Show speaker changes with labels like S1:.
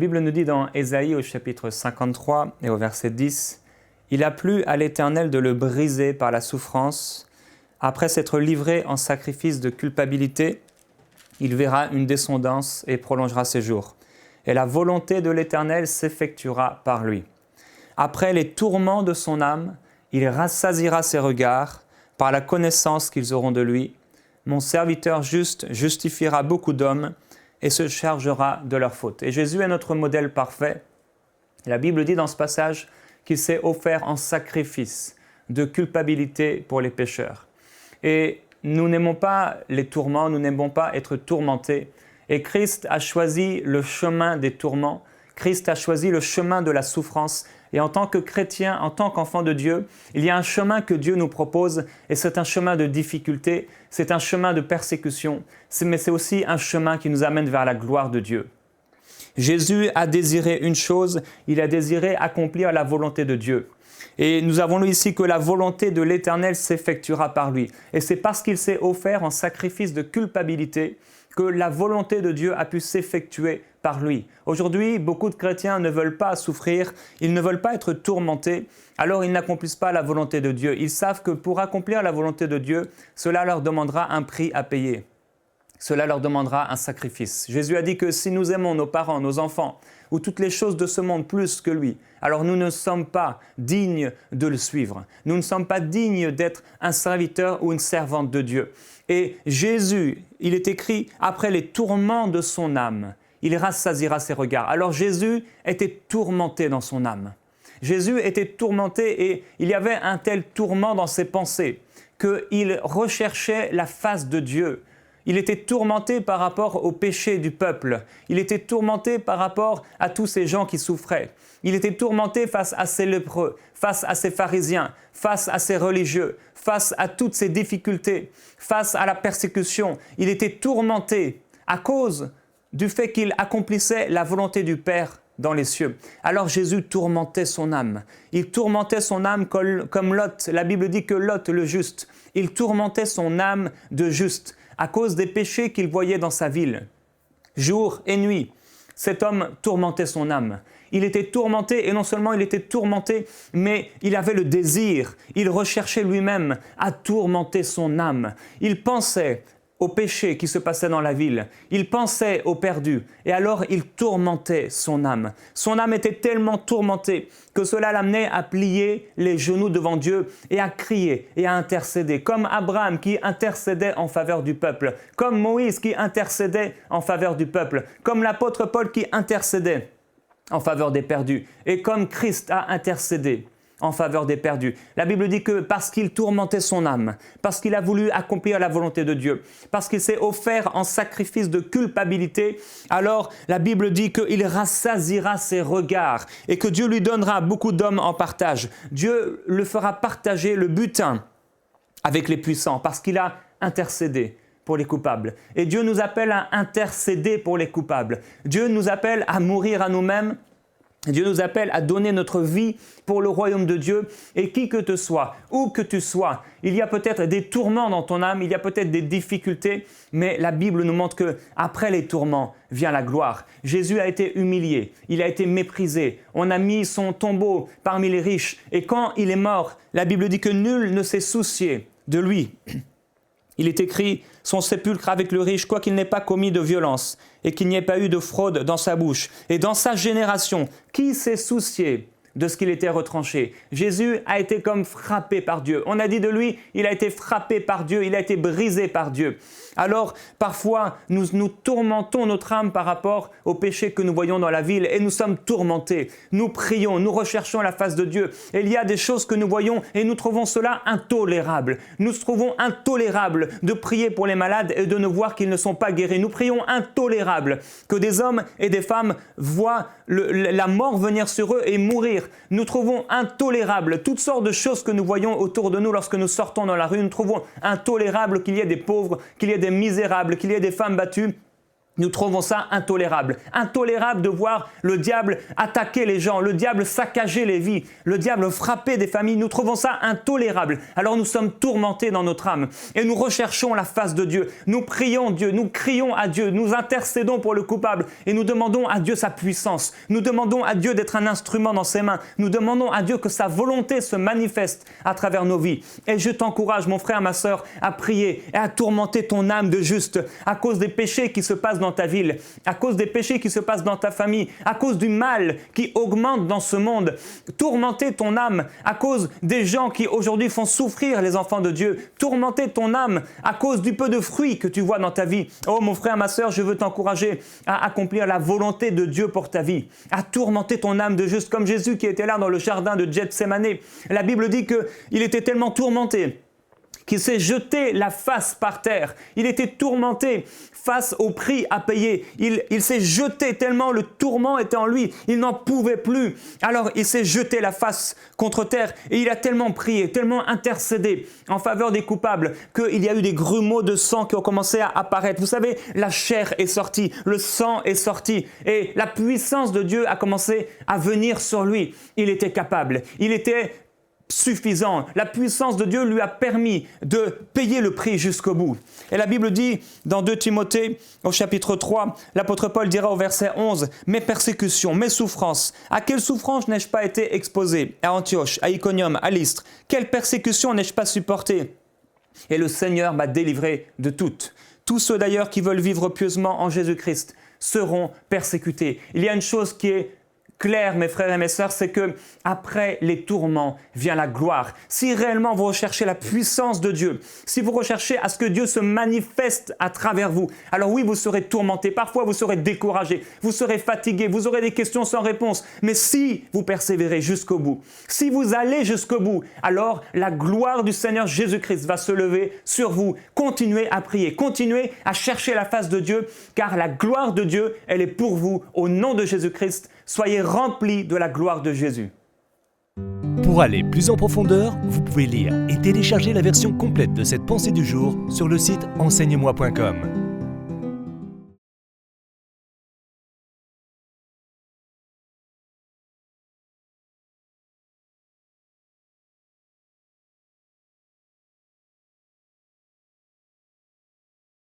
S1: Bible nous dit dans Ésaïe au chapitre 53 et au verset 10, « Il a plu à l'Éternel de le briser par la souffrance. Après s'être livré en sacrifice de culpabilité, il verra une descendance et prolongera ses jours. Et la volonté de l'Éternel s'effectuera par lui. Après les tourments de son âme, il rassasiera ses regards par la connaissance qu'ils auront de lui. Mon serviteur juste justifiera beaucoup d'hommes et se chargera de leurs fautes. » Et Jésus est notre modèle parfait. La Bible dit dans ce passage qu'il s'est offert en sacrifice de culpabilité pour les pécheurs. Et nous n'aimons pas les tourments, nous n'aimons pas être tourmentés. Et Christ a choisi le chemin des tourments. Christ a choisi le chemin de la souffrance. Et en tant que chrétien, en tant qu'enfant de Dieu, il y a un chemin que Dieu nous propose et c'est un chemin de difficulté, c'est un chemin de persécution, mais c'est aussi un chemin qui nous amène vers la gloire de Dieu. Jésus a désiré une chose, il a désiré accomplir la volonté de Dieu. Et nous avons lu ici que la volonté de l'Éternel s'effectuera par lui. Et c'est parce qu'il s'est offert en sacrifice de culpabilité que la volonté de Dieu a pu s'effectuer par lui. Aujourd'hui, beaucoup de chrétiens ne veulent pas souffrir, ils ne veulent pas être tourmentés, alors ils n'accomplissent pas la volonté de Dieu. Ils savent que pour accomplir la volonté de Dieu, cela leur demandera un prix à payer. Cela leur demandera un sacrifice. Jésus a dit que si nous aimons nos parents, nos enfants, ou toutes les choses de ce monde plus que lui, alors nous ne sommes pas dignes de le suivre. Nous ne sommes pas dignes d'être un serviteur ou une servante de Dieu. Et Jésus, il est écrit, après les tourments de son âme, il rassasiera ses regards. Alors Jésus était tourmenté dans son âme. Jésus était tourmenté et il y avait un tel tourment dans ses pensées qu'il recherchait la face de Dieu. Il était tourmenté par rapport au péché du peuple. Il était tourmenté par rapport à tous ces gens qui souffraient. Il était tourmenté face à ces lépreux, face à ces pharisiens, face à ces religieux, face à toutes ces difficultés, face à la persécution. Il était tourmenté à cause du fait qu'il accomplissait la volonté du Père dans les cieux. Alors Jésus tourmentait son âme. Il tourmentait son âme comme Lot. La Bible dit que Lot, le juste, il tourmentait son âme de juste à cause des péchés qu'il voyait dans sa ville. Jour et nuit, cet homme tourmentait son âme. Il était tourmenté et non seulement il était tourmenté, mais il avait le désir, il recherchait lui-même à tourmenter son âme. Il pensait au péché qui se passait dans la ville. Il pensait aux perdus et alors il tourmentait son âme. Son âme était tellement tourmentée que cela l'amenait à plier les genoux devant Dieu et à crier et à intercéder. Comme Abraham qui intercédait en faveur du peuple, comme Moïse qui intercédait en faveur du peuple, comme l'apôtre Paul qui intercédait en faveur des perdus et comme Christ a intercédé en faveur des perdus. La Bible dit que parce qu'il tourmentait son âme, parce qu'il a voulu accomplir la volonté de Dieu, parce qu'il s'est offert en sacrifice de culpabilité, alors la Bible dit qu'il rassasiera ses regards et que Dieu lui donnera beaucoup d'hommes en partage. Dieu le fera partager le butin avec les puissants parce qu'il a intercédé pour les coupables. Et Dieu nous appelle à intercéder pour les coupables. Dieu nous appelle à mourir à nous-mêmes. Dieu nous appelle à donner notre vie pour le royaume de Dieu et qui que tu sois, où que tu sois, il y a peut-être des tourments dans ton âme, il y a peut-être des difficultés, mais la Bible nous montre que après les tourments vient la gloire. Jésus a été humilié, il a été méprisé, on a mis son tombeau parmi les riches et quand il est mort, la Bible dit que nul ne s'est soucié de lui. Il est écrit « Son sépulcre avec le riche, quoiqu'il n'ait pas commis de violence, et qu'il n'y ait pas eu de fraude dans sa bouche. Et dans sa génération, qui s'est soucié de ce qu'il était retranché ?» Jésus a été comme frappé par Dieu. On a dit de lui, il a été frappé par Dieu, il a été brisé par Dieu. Alors, parfois, nous tourmentons notre âme par rapport aux péchés que nous voyons dans la ville et nous sommes tourmentés. Nous prions, nous recherchons la face de Dieu. Et il y a des choses que nous voyons et nous trouvons cela intolérable. Nous trouvons intolérable de prier pour les malades et de ne voir qu'ils ne sont pas guéris. Nous prions intolérable que des hommes et des femmes voient la mort venir sur eux et mourir. Nous trouvons intolérable toutes sortes de choses que nous voyons autour de nous lorsque nous sortons dans la rue. Nous trouvons intolérable qu'il y ait des pauvres, qu'il y ait des misérables, qu'il y ait des femmes battues. Nous trouvons ça intolérable. Intolérable de voir le diable attaquer les gens, le diable saccager les vies, le diable frapper des familles. Nous trouvons ça intolérable. Alors nous sommes tourmentés dans notre âme et nous recherchons la face de Dieu. Nous prions Dieu, nous crions à Dieu, nous intercédons pour le coupable et nous demandons à Dieu sa puissance. Nous demandons à Dieu d'être un instrument dans ses mains. Nous demandons à Dieu que sa volonté se manifeste à travers nos vies. Et je t'encourage, mon frère, ma sœur, à prier et à tourmenter ton âme de juste à cause des péchés qui se passent dans ta ville, à cause des péchés qui se passent dans ta famille, à cause du mal qui augmente dans ce monde. Tourmenter ton âme à cause des gens qui aujourd'hui font souffrir les enfants de Dieu. Tourmenter ton âme à cause du peu de fruits que tu vois dans ta vie. Oh mon frère, ma sœur, je veux t'encourager à accomplir la volonté de Dieu pour ta vie, à tourmenter ton âme de juste, comme Jésus qui était là dans le jardin de Gethsémane. La Bible dit qu'il était tellement tourmenté qu'il s'est jeté la face par terre. Il était tourmenté face au prix à payer. Il s'est jeté tellement le tourment était en lui. Il n'en pouvait plus. Alors il s'est jeté la face contre terre et il a tellement prié, tellement intercédé en faveur des coupables qu'il y a eu des grumeaux de sang qui ont commencé à apparaître. Vous savez, la chair est sortie, le sang est sorti et la puissance de Dieu a commencé à venir sur lui. Il était capable. Il était suffisant. La puissance de Dieu lui a permis de payer le prix jusqu'au bout. Et la Bible dit dans 2 Timothée au chapitre 3, l'apôtre Paul dira au verset 11, « Mes persécutions, mes souffrances, à quelle souffrance n'ai-je pas été exposé? À Antioche, à Iconium, à Lystre, quelle persécution n'ai-je pas supporté? Et le Seigneur m'a délivré de toutes. Tous ceux d'ailleurs qui veulent vivre pieusement en Jésus-Christ seront persécutés. » Il y a une chose qui est clair, mes frères et mes sœurs, c'est que après les tourments vient la gloire. Si réellement vous recherchez la puissance de Dieu, si vous recherchez à ce que Dieu se manifeste à travers vous, alors oui, vous serez tourmenté, parfois vous serez découragé, vous serez fatigué, vous aurez des questions sans réponse. Mais si vous persévérez jusqu'au bout, si vous allez jusqu'au bout, alors la gloire du Seigneur Jésus-Christ va se lever sur vous. Continuez à prier, continuez à chercher la face de Dieu, car la gloire de Dieu, elle est pour vous. Au nom de Jésus-Christ, soyez remplis de la gloire de Jésus.
S2: Pour aller plus en profondeur, vous pouvez lire et télécharger la version complète de cette pensée du jour sur le site enseigne-moi.com.